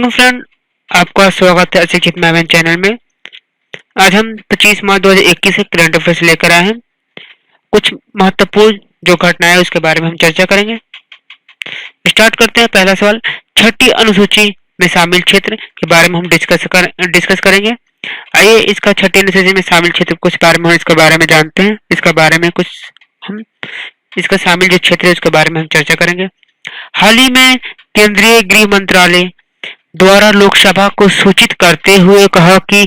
Hello friend, आपका स्वागत है अशिक्षित मैमन चैनल में। आज हम 25 मार्च 2021 से करंट अफेयर्स लेकर आए हैं। कुछ महत्वपूर्ण जो घटनाएं हैं उसके बारे में हम चर्चा करेंगे। स्टार्ट करते हैं। पहला सवाल, छठी अनुसूची में शामिल क्षेत्र के बारे में हम डिस्कस करेंगे। आइए इसका छठी अनुसूची में शामिल क्षेत्र कुछ बारे में इसके बारे में जानते हैं। इसके बारे में कुछ हम इसका शामिल जो क्षेत्र है उसके बारे में हम चर्चा करेंगे। हाल ही में केंद्रीय गृह मंत्रालय द्वारा लोकसभा को सूचित करते हुए कहा कि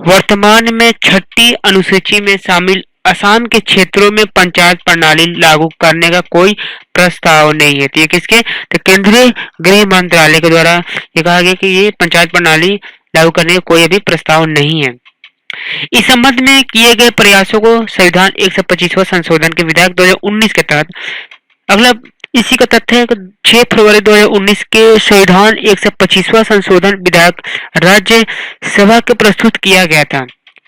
वर्तमान में छठी अनुसूची में शामिल असम के क्षेत्रों में पंचायत प्रणाली लागू करने का कोई प्रस्ताव नहीं है। तो ये किसके, तो केंद्रीय गृह मंत्रालय के द्वारा ये कहा गया कि ये पंचायत प्रणाली लागू करने का कोई अभी प्रस्ताव नहीं है। इस संबंध में किए गए प्रयासों को संविधान 125वां संशोधन के विधेयक 2019 के तहत अगला इसी का तथ्य है कि 6 फरवरी 2019 के संविधान 125वां संशोधन विधेयक राज्य सभा के प्रस्तुत किया गया था।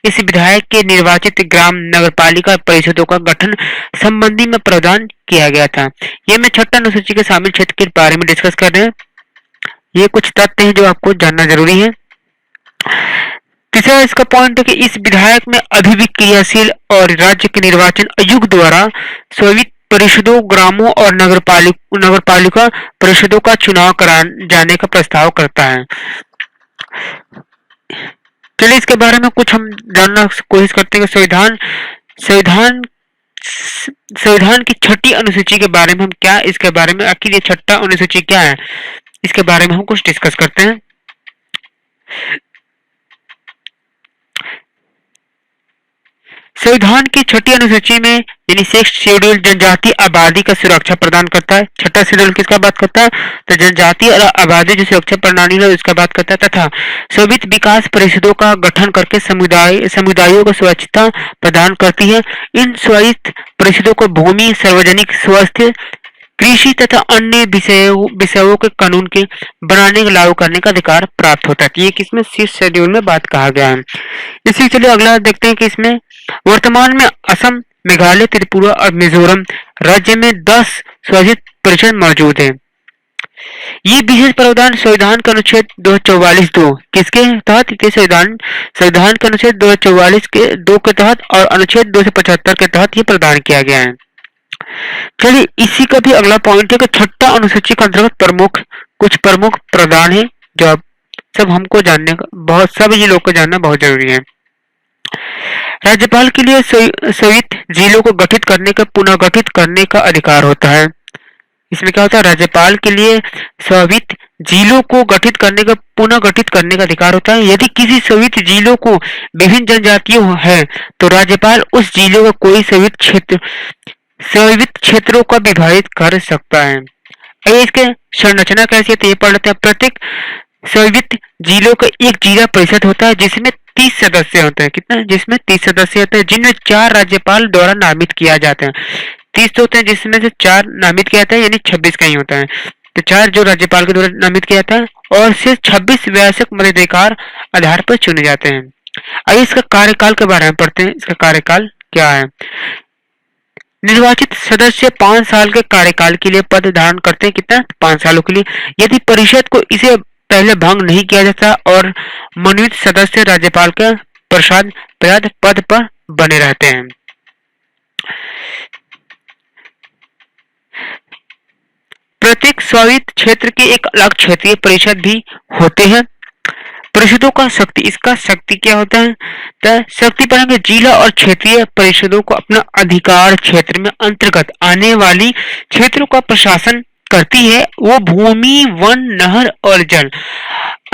इस विधेयक के निर्वाचित ग्राम नगरपालिका परिषदों का गठन संबंधी में प्रावधान किया गया था। ये मैं छठा अनुसूची के शामिल क्षेत्र के बारे में डिस्कस कर रहे हैं। ये कुछ तथ्य हैं जो आपको जानना जरूरी है। तीसरा इसका पॉइंट है कि इस विधेयक में अभी भी क्रियाशील और राज्य के निर्वाचन आयोग द्वारा स्वीकृत परिषदों, ग्रामों और नगरपालिका परिषदों का चुनाव कराने जाने का प्रस्ताव करता है। चलिए इसके बारे में कुछ हम जानना कोशिश करते हैं। संविधान की छठी अनुसूची के बारे में हम क्या, इसके बारे में आखिर ये छठा अनुसूची क्या है, इसके बारे में हम कुछ डिस्कस करते हैं। संविधान की छठी अनुसूची में यानी 6 शेड्यूल जनजातीय आबादी का सुरक्षा प्रदान करता है। छठा शेड्यूल किसका बात करता है, तो जनजातीय और आबादी जो सुरक्षा प्रणाली है उसका बात करता है, तथा स्वीकृत विकास परिषदों का गठन करके समुदायों को सुरक्षिता प्रदान करती है। इन स्वीकृत परिषदों को भूमि, सार्वजनिक स्वास्थ्य, कृषि तथा अन्य विषयों के कानून के बनाने के लागू करने का अधिकार प्राप्त होता है। ये किसमें 6 शेड्यूल में बात कहा गया है। इसी चलिए अगला देखते हैं कि इसमें वर्तमान में असम, मेघालय, त्रिपुरा और मिजोरम राज्य में 10 स्वीकृत परिषद मौजूद है। ये विशेष प्रावधान संविधान का अनुच्छेद 244(2) किसके तहत, संविधान के अनुच्छेद 244 के 2 के तहत और अनुच्छेद 275 के तहत ये प्रदान किया गया है। चलिए इसी का भी अगला पॉइंट है कि छठा अनुसूची के अंतर्गत कुछ प्रमुख प्रावधान है जो अब सब हमको जानने का सभी लोग को जानना बहुत जरूरी है। राज्यपाल के लिए स्वीकृत जिलों को गठित करने का पुनः गठित करने का अधिकार होता है। इसमें क्या होता है, राज्यपाल के लिए स्वीकृत जिलों को गठित करने का पुनः गठित करने का अधिकार होता है। यदि किसी स्वीकृत जिलों को विभिन्न जनजातियों है तो राज्यपाल उस जिलों का कोई स्वीकृत क्षेत्रों का विभाजित कर सकता है। आइए इसके संरचना कैसी है तो ये पढ़ लेते हैं। प्रत्येक स्वीकृत जिलों का एक जिला परिषद होता है जिसमें 30 सदस्य होते हैं। कितना, जिसमें 30 सदस्य होते हैं, जिनमें 4 राज्यपाल द्वारा नामित किया जाते हैं। 30 होते हैं जिसमें से 4 नामित किया जाता है, यानी 26 का ही होता है। तो 4 जो राज्यपाल के द्वारा नामित किया जाता है और सिर्फ 26 वयस्क मताधिकार आधार पर चुने जाते हैं। आइए इसका कार्यकाल के बारे में पढ़ते हैं। इसका कार्यकाल क्या है। निर्वाचित सदस्य 5 साल के कार्यकाल के लिए पद धारण करते हैं। कितना, 5 सालों के लिए। यदि परिषद को इसे पहले भंग नहीं किया जाता और मनोनीत सदस्य राज्यपाल के प्रसाद पद पर बने रहते हैं। प्रत्येक स्वीकृत क्षेत्र के एक अलग क्षेत्रीय परिषद भी होते हैं। परिषदों का शक्ति, इसका शक्ति क्या होता है, तो शक्ति पढ़ेंगे। जिला और क्षेत्रीय परिषदों को अपना अधिकार क्षेत्र में अंतर्गत आने वाली क्षेत्रों का प्रशासन करती है। वो भूमि, वन, नहर और जल,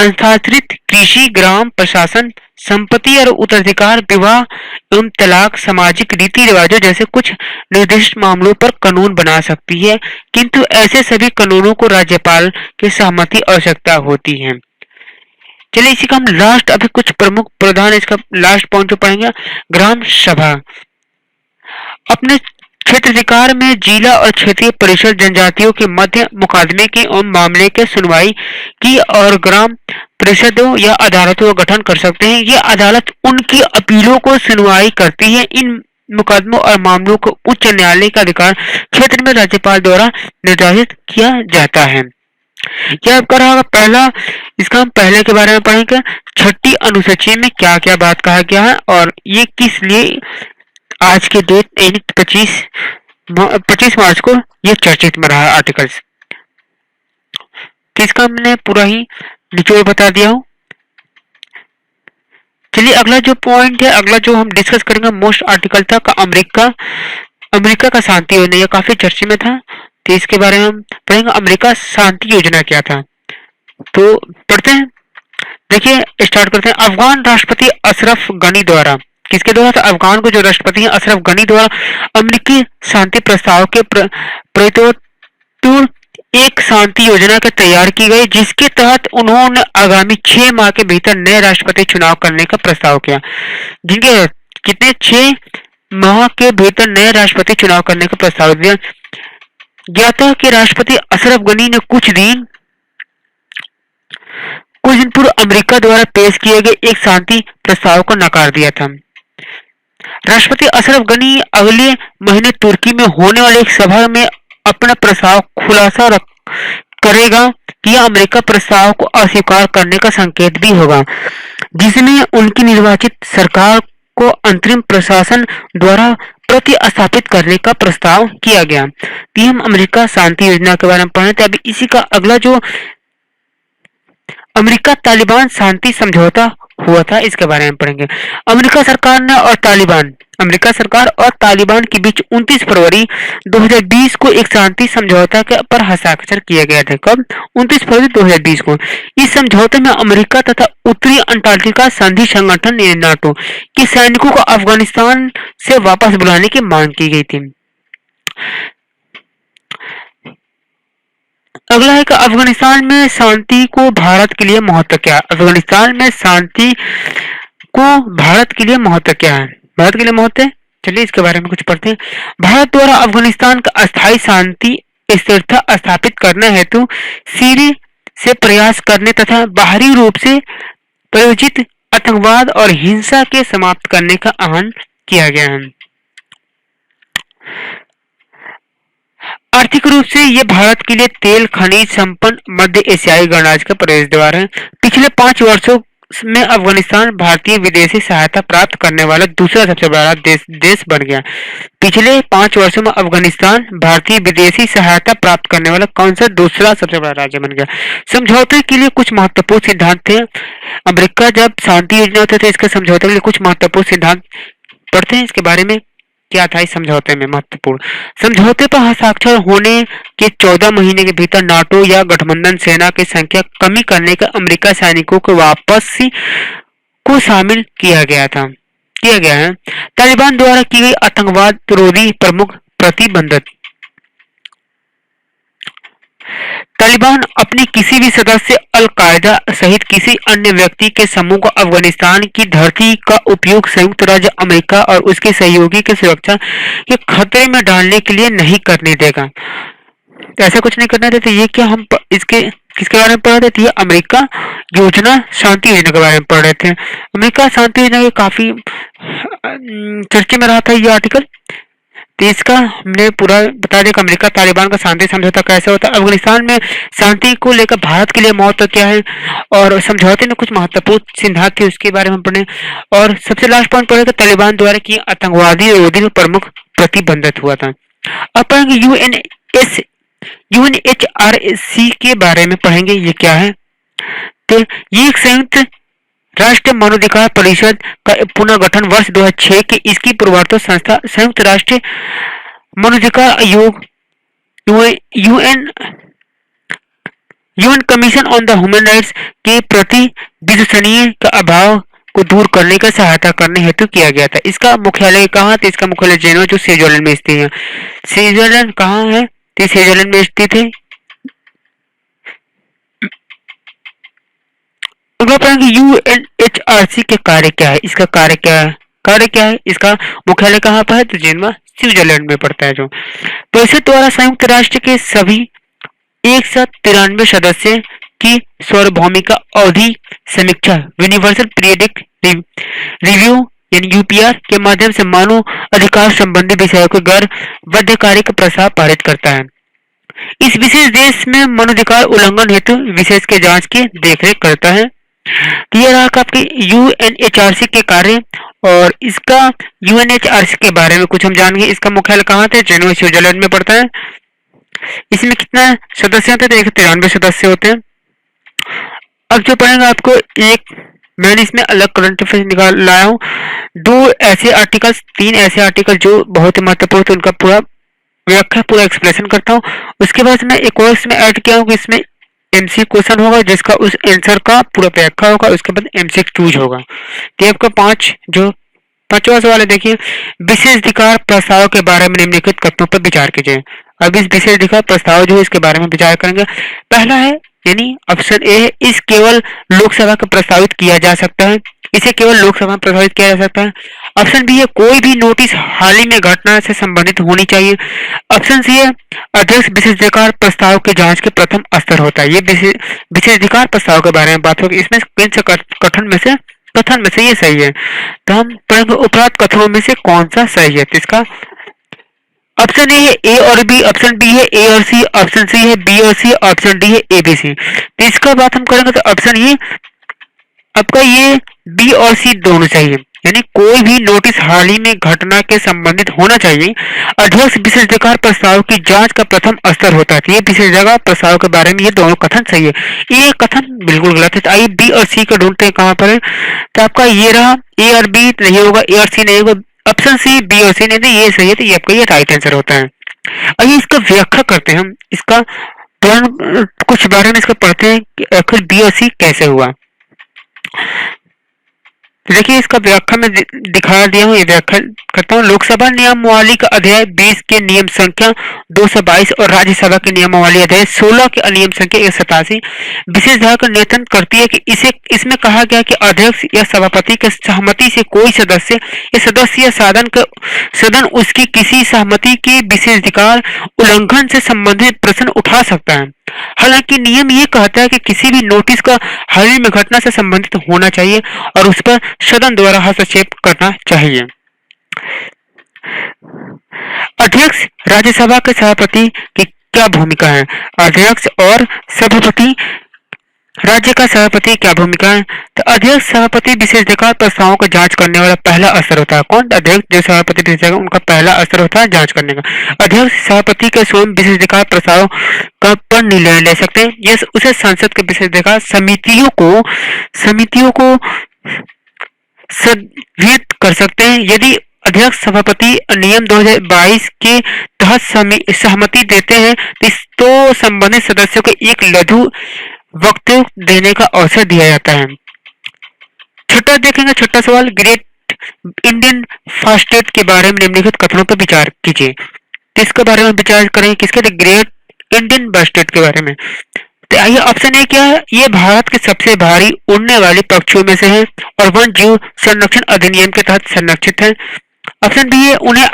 अंतर्गत कृषि, ग्राम प्रशासन, संपत्ति और उत्तराधिकार, विवाह एवं तलाक, सामाजिक रीति रिवाजों जैसे कुछ निर्दिष्ट मामलों पर कानून बना सकती है, किंतु ऐसे सभी कानूनों को राज्यपाल की सहमति आवश्यकता होती है। चलिए इसी का हम लास्ट अभी कुछ प्रमुख प्रावधान इसका लास्ट पॉइंट जो पढ़ेंगे। ग्राम सभा अपने क्षेत्र अधिकार में जिला और क्षेत्रीय परिषद जनजातियों के मध्य मुकदमे के और मामले के सुनवाई की और ग्राम परिषदों या अदालतों का गठन कर सकते हैं। ये अदालत उनकी अपीलों को सुनवाई करती है। इन मुकदमों और मामलों को उच्च न्यायालय का अधिकार क्षेत्र में राज्यपाल द्वारा निर्धारित किया जाता है। क्या आपका रहा पहला, इसका हम पहले के बारे में पढ़ेंगे, छठी अनुसूची में क्या क्या बात कहा गया है और ये किस लिए आज के डेट यानी 25 मार्च को ये चर्चित में रहा आर्टिकल्स। तो इसका हमने पूरा ही निचोड़ बता दिया हूँ। चलिए अगला जो पॉइंट है, अगला जो हम डिस्कस करेंगे मोस्ट आर्टिकल था का अमेरिका का शांति योजना, यह काफी चर्चे में था, तो इसके बारे में हम पढ़ेंगे अमेरिका शांति योजना क्या था। तो पढ़ते हैं, देखिए स्टार्ट करते हैं। अफगान राष्ट्रपति अशरफ गनी द्वारा, किसके द्वारा था, अफगान को जो राष्ट्रपति हैं अशरफ गनी द्वारा अमेरिकी शांति प्रस्ताव के प्रतितुर एक शांति योजना के तैयार की गई, जिसके तहत उन्होंने आगामी 6 माह के भीतर नए राष्ट्रपति चुनाव करने का प्रस्ताव किया। जिनके कितने 6 माह के भीतर नए राष्ट्रपति चुनाव करने का प्रस्ताव दिया गया था कि राष्ट्रपति अशरफ गनी ने कुछ दिन पूर्व अमेरिका द्वारा पेश किए गए एक शांति प्रस्ताव को नकार दिया था। राष्ट्रपति अशरफ गनी अगले महीने तुर्की में होने वाली एक सभा में अपना प्रस्ताव खुलासा करेगा कि अमेरिका प्रस्ताव को अस्वीकार करने का संकेत भी होगा, जिसमें उनकी निर्वाचित सरकार को अंतरिम प्रशासन द्वारा प्रतिस्थापित करने का प्रस्ताव किया गया। तो हम अमेरिका शांति योजना के बारे में पढ़े थे। अभी इसी का अगला जो अमेरिका तालिबान शांति समझौता हुआ था, इसके बारे में पढ़ेंगे। अमेरिका सरकार और तालिबान के बीच 29 फरवरी 2020 को एक शांति समझौता के पर हस्ताक्षर किए गए थे। कब? 29 फरवरी 2020 को। इस समझौते में अमेरिका तथा उत्तरी अंटार्कटिका संधि संगठन नाटो के सैनिकों को अफगानिस्तान से वापस बुलाने की मांग की गई थी। अगला है कि अफगानिस्तान में शांति को भारत के लिए महत्व क्या है। अफगानिस्तान में शांति को भारत के लिए महत्व क्या है, भारत के लिए महत्व है। चलिए इसके बारे में कुछ पढ़ते हैं। भारत द्वारा अफगानिस्तान का अस्थायी शांति स्थिरता स्थापित करने हेतु सिरे से प्रयास करने तथा बाहरी रूप से प्रायोजित आतंकवाद और हिंसा के समाप्त करने का आह्वान किया गया है। आर्थिक रूप से ये भारत के लिए तेल खनिज संपन्न मध्य एशियाई गणराज्य का प्रवेश द्वार है। पिछले 5 वर्षों में अफगानिस्तान भारतीय विदेशी सहायता प्राप्त करने वाला दूसरा सबसे बड़ा देश बन गया। पिछले 5 वर्षों में अफगानिस्तान भारतीय विदेशी सहायता प्राप्त करने वाला कौन सा दूसरा सबसे बड़ा राज्य बन गया। समझौते के लिए कुछ महत्वपूर्ण सिद्धांत थे। अमेरिका जब शांति योजना होती है, इसके समझौते के लिए कुछ महत्वपूर्ण सिद्धांत पढ़ते हैं। इसके बारे में क्या था इस समझौते में महत्वपूर्ण। समझौते पर हस्ताक्षर होने के 14 महीने के भीतर नाटो या गठबंधन सेना की संख्या कमी करने का अमेरिका सैनिकों को वापसी को शामिल किया गया है। तालिबान द्वारा की गई आतंकवाद विरोधी प्रमुख प्रतिबंधित। तालिबान अपने किसी भी सदस्य अल कायदा सहित किसी अन्य व्यक्ति के समूह को अफगानिस्तान की धरती का उपयोग संयुक्त राज्य अमेरिका और उसके सहयोगी की सुरक्षा के खतरे में डालने के लिए नहीं करने देगा। ऐसा कुछ नहीं करना देते। ये क्या हम इसके किसके बारे में पढ़ रहे थे? ये अमेरिका योजना शांति योजना के बारे में पढ़ रहे थे। अमेरिका शांति योजना के काफी चर्चे में रहा था ये आर्टिकल। तो इसका हमने पूरा बता दिया कि अमेरिका तालिबान का शांति समझौता कैसे होता है, अफगानिस्तान में शांति को लेकर भारत के लिए महत्व क्या है और समझौते में कुछ महत्वपूर्ण सिद्धांत थे उसके बारे में पढ़े। और सबसे लास्ट पॉइंट पढ़े तालिबान द्वारा की आतंकवादी विरोधी में प्रमुख प्रतिबंधित हुआ था। अब पढ़ेंगे UNHRC के बारे में पढ़ेंगे। ये क्या है? तो ये एक संयुक्त राष्ट्र मानवाधिकार परिषद का पुनर्गठन वर्ष 2006 के इसकी पूर्ववर्ती संस्था संयुक्त राष्ट्र मानवाधिकार आयोग UN commission on the human rights के प्रति विश्वसनीय का अभाव को दूर करने का सहायता करने हेतु किया गया था। इसका मुख्यालय कहाँ था? इसका मुख्यालय जेनेवा जो स्विट्जरलैंड में स्थित है। स्विट्जरलैंड कहाँ है? तो स्विट्जरलैंड में स्थित है। अगला पढ़ेंगे UNHRC के कार्य क्या है। इसका कार्य क्या है? इसका मुख्यालय कहाँ पर है? तो जेनेवा स्विट्जरलैंड में पड़ता है। जो परिषद द्वारा संयुक्त राष्ट्र के सभी 193 सदस्य की सार्वभौमिक अवधि समीक्षा यूनिवर्सल पीरियडिक रिव्यू यानी UPR के माध्यम से मानव अधिकार संबंधी विषयों को गैर बाध्यकारी का प्रस्ताव पारित करता है। इस विशेष देश में मानवाधिकार उल्लंघन हेतु विशेष के जांच की देखरेख करता है। तो ये रहा आपके यूएनएचआरसी के कार्य। और इसका यूएनएचआरसी के बारे में कुछ हम जानेंगे। इसका मुख्यालय कहाँ थे? जेनेवा स्विट्जरलैंड में पड़ता है। इसमें कितना सदस्य होते हैं? तो 193 सदस्य होते हैं। अब जो पढ़ेंगे आपको एक मैंने इसमें अलग करंट अफेयर्स निकाल लाया हूँ। 2 ऐसे आर्टिकल्स, 3 ऐसे आर्टिकल जो बहुत ही महत्वपूर्ण थे, उनका पूरा व्याख्या, पूरा एक्सप्लेनेशन करता हूँ। उसके बाद मैं एक और इसमें ऐड किया हूँ कि इसमें एमसी क्वेश्चन होगा जिसका उस आंसर का पूरा व्याख्या होगा। उसके बाद एमसीक्यूज होगा। तो आपका 5वां सवाल है। देखिए, विशेष अधिकार प्रस्ताव के बारे में निम्नलिखित कथनों पर विचार कीजिए। अब इस विशेष अधिकार प्रस्ताव जो है इसके बारे में विचार करेंगे। पहला है यानी ऑप्शन ए है, इस केवल लोकसभा को प्रस्तावित किया जा सकता है। इसे केवल लोकसभा में प्रस्तावित किया जा सकता है। ऑप्शन बी है, कोई भी नोटिस हाल ही में घटना से संबंधित होनी चाहिए। ऑप्शन सी है, अध्यक्ष विशेषाधिकार प्रस्ताव की जांच के प्रथम स्तर होता है। ये विशेषाधिकार प्रस्ताव के बारे में बात होगी। इसमें किन से कथन में से ये सही है? तो हम पढ़ेंगे उपरोक्त कथनों में से कौन सा सही है। तो इसका ऑप्शन ए है ए और बी, ऑप्शन बी है ए और सी, ऑप्शन सी है बी और सी, ऑप्शन डी है ए बी सी। तो इसका बात हम करेंगे तो ऑप्शन ये आपका ये बी और सी दोनों चाहिए। यानी कोई भी नोटिस हाल ही में घटना के संबंधित होना चाहिए। अध्यक्ष विशेषाधिकार प्रस्ताव की जांच का प्रथम स्तर होता है। ये विशेषाधिकार प्रस्ताव के बारे में ये दोनों कथन सही है। ये कथन बिल्कुल गलत है। तो आइए बी और सी को ढूंढते हैं कहाँ पर है। तो आपका ये रहा ए और बी नहीं होगा, ए और सी नहीं होगा, ऑप्शन सी बी और सी नहीं थे, ये सही है। तो ये आपका ये राइट आंसर होता है। आइए इसका व्याख्या करते हैं हम। इसका कुछ बारे में इसका पढ़ते हैं कि आखिर बी और सी कैसे हुआ। देखिए इसका व्याख्या में दिखा दिया हूँ। ये व्याख्या करता हूँ। लोकसभा नियमावली का अध्याय 20 के नियम संख्या 222 और राज्यसभा के नियमावली अध्याय 16 के अधिनियम संख्या 187 विशेष धारा का नियंत्रण करती है कि इसमें कहा गया कि अध्यक्ष या सभापति के सहमति से कोई सदस्य या सदन उसकी किसी सहमति के विशेषाधिकार उल्लंघन से संबंधित प्रश्न उठा सकता है। हालांकि नियम ये कहता है कि किसी भी नोटिस का हाल ही में घटना से संबंधित होना चाहिए और उस पर सदन द्वारा हस्तक्षेप करना चाहिए। अध्यक्ष राज्यसभा के सभापति की क्या भूमिका है? अध्यक्ष और सभापति राज्य का सभापति क्या भूमिका है? तो अध्यक्ष सभापति विशेषाधिकार प्रस्तावों को जांच करने वाला पहला स्तर होता है। कौन? अध्यक्ष जो सभापति विशेषाधिकार उनका पहला स्तर होता है जांच करने का। अध्यक्ष सभापति के स्वयं विशेषाधिकार प्रस्ताव का पर निर्णय ले सकते हैं। यह उसे संसद के विशेषाधिकार समितियों को सदस्यित कर सकते हैं। यदि अध्यक्ष सभापति नियम 2022 के तहत सहमति देते हैं तो संबंधित सदस्यों को एक लघु वक्तव्य देने का अवसर दिया जाता है। छठा देखेंगे, छठा सवाल, ग्रेट इंडियन फास्टेट के बारे में निम्नलिखित कथनों पर विचार कीजिए। किसके बारे में विचार करें? किसके? ग्रेट इंडियन फास्टेट के बारे में। तो आइए ऑप्शन ए क्या है? ये भारत के सबसे भारी उड़ने वाले पक्षियों में से है और वन जीव संरक्षण अधिनियम के तहत संरक्षित है। ऑप्शन बी है उन्हें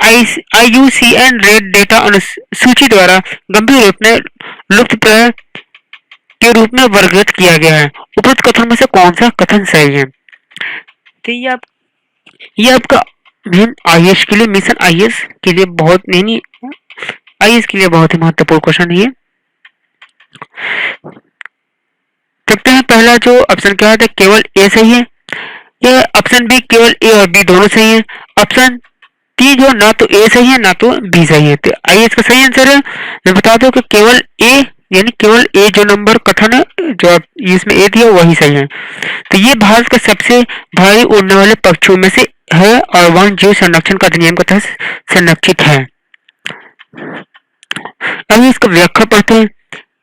IUCN रेड डेटा अनुसूची द्वारा गंभीर रूप में लुप्तप्राय के रूप में वर्गीकृत किया गया है। उपरोक्त कथन में से कौन सा कथन सही है? तो ये आपका IAS के लिए, मिशन IAS के लिए बहुत नहीं, IAS के लिए बहुत ही महत्वपूर्ण क्वेश्चन है। देखते हैं पहला जो ऑप्शन क्या है, केवल ए सही है। यह ऑप्शन बी केवल ए और बी दोनों सही है। ऑप्शन टी जो ना तो ए सही है ना तो बी सही है। तो आइए इसका सही आंसर है, मैं बता दूं कि केवल ए, यानी केवल ए जो नंबर कथन है जो इसमें ए दिया वही सही है। तो ये भारत के सबसे भारी उड़ने वाले पक्षियों में से है और वन जीव संरक्षण का अधिनियम के तहत संरक्षित है। आइए इसका व्याख्या पढ़ते हैं।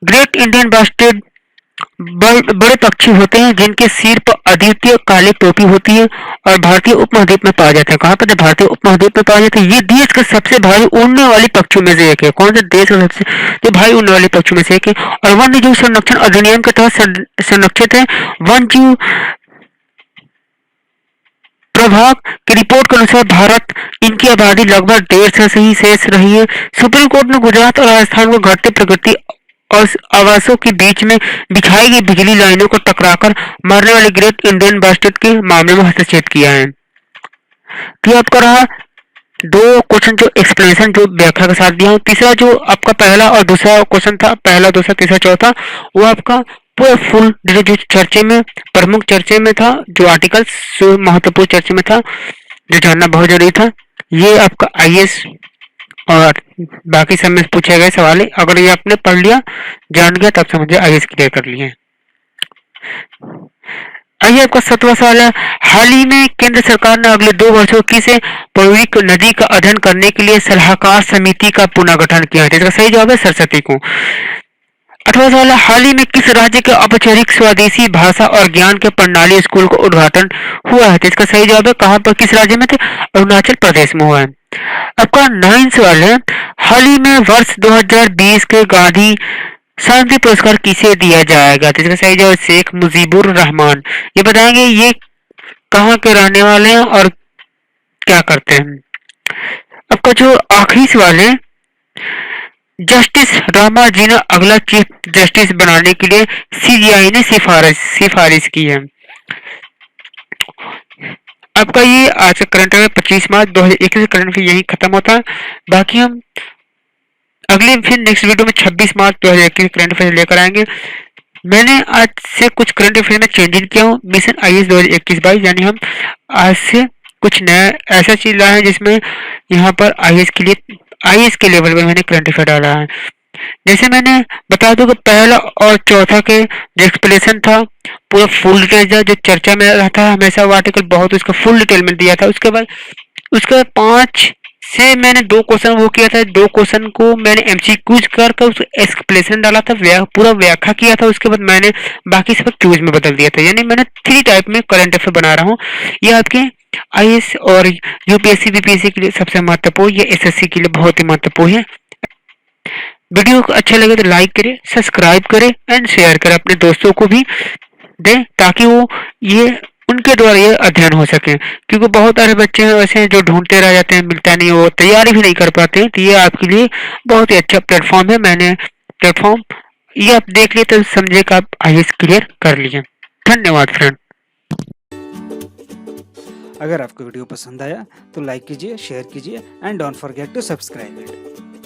ग्रेट इंडियन बास्टेड बड़े पक्षी होते हैं जिनके सिर पर अद्वितीय काली टोपी होती है और भारतीय उपमहाद्वीप में पाया जाता है। कहाँ पर? भारतीय उपमहाद्वीप में पाया जाता है। ये देश के सबसे भारी उड़ने वाली पक्षियों में से एक है। कौन सा देश का सबसे भारी उड़ने वाली पक्षियों में से एक है और वन्य जीव संरक्षण अधिनियम के तहत संरक्षित है। वन जीव प्रभाग की रिपोर्ट के अनुसार भारत इनकी आबादी लगभग 1.5 से ही शेष रही है। सुप्रीम कोर्ट ने गुजरात और राजस्थान को घटती प्रकृति और आवासों के बीच में बिछाई गई बिजली लाइनों को टकराकर मारने वाले ग्रेट इंडियन बास्टेड के मामले में हस्तक्षेप किया है। तो आपका रहा दो क्वेश्चन जो एक्सप्लेनेशन जो व्याख्या के साथ दिया हूँ। तीसरा जो आपका पहला और दूसरा क्वेश्चन था, पहला दूसरा तीसरा चौथा, वो आपका पूरा फुल जो चर्चे में प्रमुख चर्चे में था, जो आर्टिकल्स जो महत्वपूर्ण चर्चे में था, जो जानना बहुत जरूरी था। ये आपका आईएएस और बाकी सब में पूछे गए सवाल है। अगर ये आपने पढ़ लिया, जान गया, तब समझिए आईएएस क्लियर कर लिए। आइए आपका 7वां सवाल है, हाल ही में केंद्र सरकार ने अगले 2 वर्षों की से पूर्वी नदी का अध्ययन करने के लिए सलाहकार समिति का पुनर्गठन किया है। इसका सही जवाब है सरस्वती को। 8वां सवाल है, हाल ही में किस राज्य के औपचारिक स्वदेशी भाषा और ज्ञान के प्रणाली स्कूल का उद्घाटन हुआ है? तो इसका सही जवाब है कहाँ पर, किस राज्य में थे? अरुणाचल प्रदेश में हुआ है। आपका 9वां सवाल है, हाल ही में वर्ष 2020 के गांधी शांति पुरस्कार किसे दिया जाएगा? तो इसका सही जवाब शेख मुजीबुर रहमान। ये बताएंगे ये कहाँ के रहने वाले हैं और क्या करते हैं। आपका जो आखिरी सवाल है, जस्टिस रामाजी ने अगला चीफ जस्टिस बनाने के लिए सीजीआई ने सिफारिश की है। आपका ये आज का करंट अफेयर 25 मार्च 2021 करंट अफेयर यही खत्म होता है। बाकी हम अगले फिर नेक्स्ट वीडियो में 26 मार्च 2021 करंट अफेयर लेकर आएंगे। मैंने आज से कुछ करंट अफेयर में चेंजिंग किया हूँ मिशन आईएएस 2021-22, यानी हम आज से कुछ नया ऐसा चीज लाए हैं जिसमें यहाँ पर आईएएस के लेवल में मैंने करंट अफेयर डाला है। जैसे मैंने बता दूं कि पहला और चौथा के जो एक्सप्लेनेशन था पूरा फुल डिटेल जो चर्चा में रहता है हमेशा, वो आर्टिकल बहुत उसका फुल डिटेल में दिया था। उसके बाद 5 से मैंने 2 क्वेश्चन वो किया था, 2 क्वेश्चन को मैंने एमसीक्यूज कर उस एक्सप्लेनेशन डाला था, पूरा व्याख्या किया था। उसके बाद मैंने बाकी सब क्यूज में बदल दिया था, यानी मैंने 3 टाइप में करंट अफेयर बना रहा हूँ। ये आपके आईएएस और यूपीएससी बीपीएससी के लिए सबसे महत्वपूर्ण, ये एसएससी के लिए बहुत ही महत्वपूर्ण है। वीडियो को अच्छा लगे तो लाइक करें, सब्सक्राइब करें एंड शेयर करें, अपने दोस्तों को भी दें ताकि वो ये उनके द्वारा ये अध्ययन हो सके। क्योंकि बहुत सारे बच्चे हैं ऐसे हैं जो ढूंढते रह जाते हैं, मिलता नहीं, वो तैयारी भी नहीं कर पाते हैं। तो ये आपके लिए बहुत ही अच्छा प्लेटफॉर्म है। मैंने प्लेटफॉर्म ये आप देख लिए तो समझे कि आप आईएएस क्लियर कर लिए। धन्यवाद फ्रेंड। अगर आपको वीडियो पसंद आया तो लाइक कीजिए, शेयर कीजिए and don't forget to subscribe it.